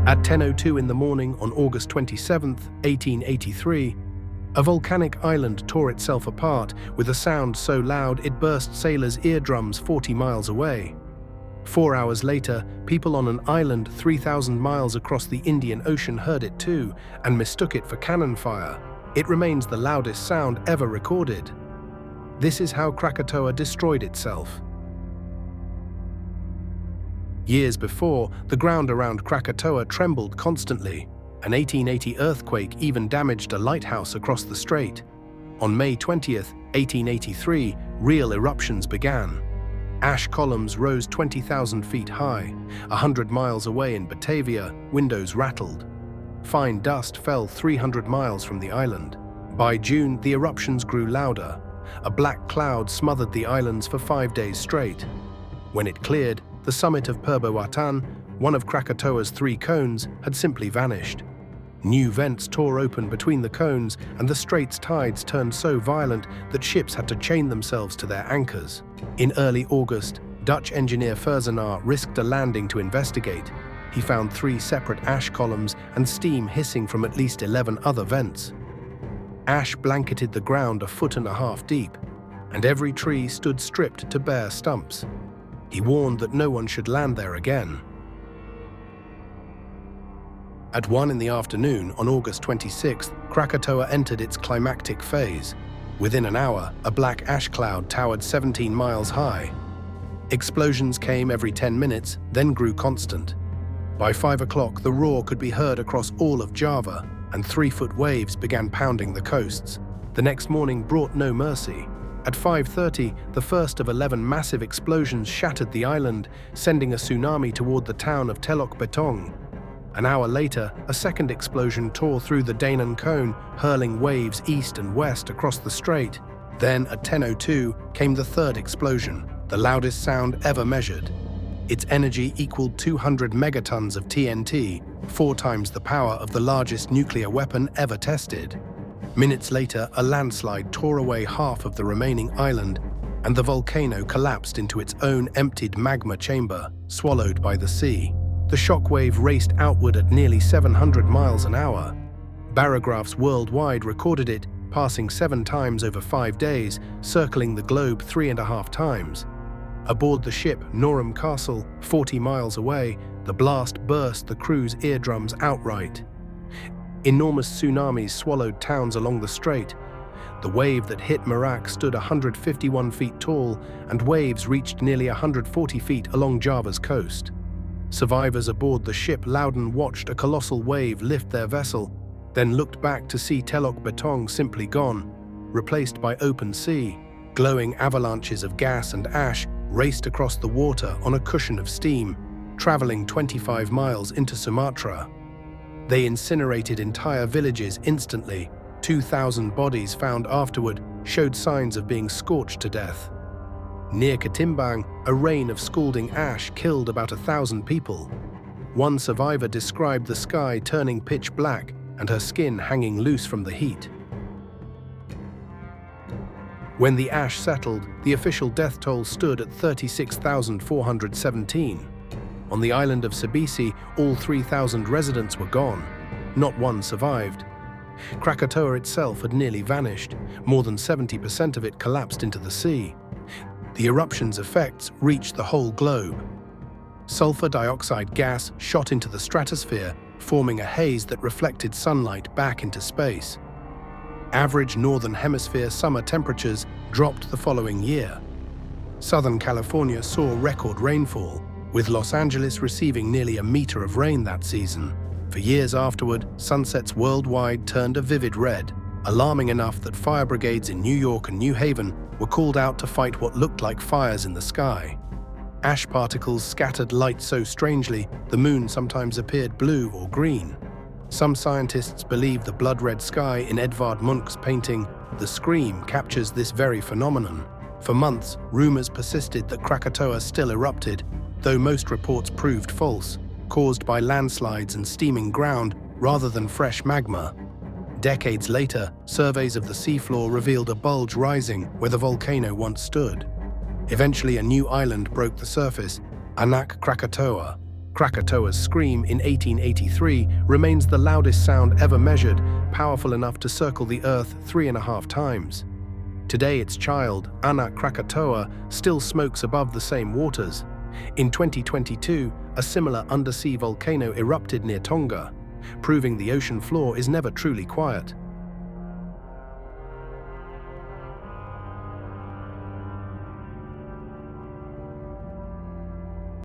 At 10:02 in the morning on August 27, 1883, a volcanic island tore itself apart with a sound so loud it burst sailors' eardrums 40 miles away. 4 hours later, people on an island 3,000 miles across the Indian Ocean heard it too and mistook it for cannon fire. It remains the loudest sound ever recorded. This is how Krakatoa destroyed itself. Years before, the ground around Krakatoa trembled constantly. An 1880 earthquake even damaged a lighthouse across the strait. On May 20, 1883, real eruptions began. Ash columns rose 20,000 feet high. 100 miles away in Batavia, windows rattled. Fine dust fell 300 miles from the island. By June, the eruptions grew louder. A black cloud smothered the islands for 5 days straight. When it cleared, the summit of Perbuatan, one of Krakatoa's 3 cones, had simply vanished. New vents tore open between the cones, and the strait's tides turned so violent that ships had to chain themselves to their anchors. In early August, Dutch engineer Verzenaar risked a landing to investigate. He found 3 separate ash columns and steam hissing from at least 11 other vents. Ash blanketed the ground 1.5 feet deep, and every tree stood stripped to bare stumps. He warned that no one should land there again. At 1 in the afternoon on August 26th, Krakatoa entered its climactic phase. Within an hour, a black ash cloud towered 17 miles high. Explosions came every 10 minutes, then grew constant. By 5 o'clock, the roar could be heard across all of Java, and 3-foot waves began pounding the coasts. The next morning brought no mercy. At 5:30, the first of 11 massive explosions shattered the island, sending a tsunami toward the town of Telok Betong. An hour later, a second explosion tore through the Danan Cone, hurling waves east and west across the strait. Then, at 10:02, came the third explosion, the loudest sound ever measured. Its energy equaled 200 megatons of TNT, 4 times the power of the largest nuclear weapon ever tested. Minutes later, a landslide tore away half of the remaining island, and the volcano collapsed into its own emptied magma chamber, swallowed by the sea. The shockwave raced outward at nearly 700 miles an hour. Barographs worldwide recorded it, passing 7 times over 5 days, circling the globe 3.5 times. Aboard the ship Norham Castle, 40 miles away, the blast burst the crew's eardrums outright. Enormous tsunamis swallowed towns along the strait. The wave that hit Merak stood 151 feet tall, and waves reached nearly 140 feet along Java's coast. Survivors aboard the ship Loudon watched a colossal wave lift their vessel, then looked back to see Telok Betong simply gone, replaced by open sea. Glowing avalanches of gas and ash raced across the water on a cushion of steam, traveling 25 miles into Sumatra. They incinerated entire villages instantly. 2,000 bodies found afterward showed signs of being scorched to death. Near Ketimbang, a rain of scalding ash killed about 1,000 people. One survivor described the sky turning pitch black and her skin hanging loose from the heat. When the ash settled, the official death toll stood at 36,417. On the island of Sabisi, all 3,000 residents were gone. Not one survived. Krakatoa itself had nearly vanished. More than 70% of it collapsed into the sea. The eruption's effects reached the whole globe. Sulfur dioxide gas shot into the stratosphere, forming a haze that reflected sunlight back into space. Average Northern Hemisphere summer temperatures dropped the following year. Southern California saw record rainfall, with Los Angeles receiving nearly a meter of rain that season. For years afterward, sunsets worldwide turned a vivid red, alarming enough that fire brigades in New York and New Haven were called out to fight what looked like fires in the sky. Ash particles scattered light so strangely, the moon sometimes appeared blue or green. Some scientists believe the blood-red sky in Edvard Munch's painting, The Scream, captures this very phenomenon. For months, rumors persisted that Krakatoa still erupted, though most reports proved false, caused by landslides and steaming ground rather than fresh magma. Decades later, surveys of the seafloor revealed a bulge rising where the volcano once stood. Eventually, a new island broke the surface, Anak Krakatoa. Krakatoa's scream in 1883 remains the loudest sound ever measured, powerful enough to circle the Earth 3.5 times. Today its child, Anak Krakatoa, still smokes above the same waters. In 2022, a similar undersea volcano erupted near Tonga, proving the ocean floor is never truly quiet.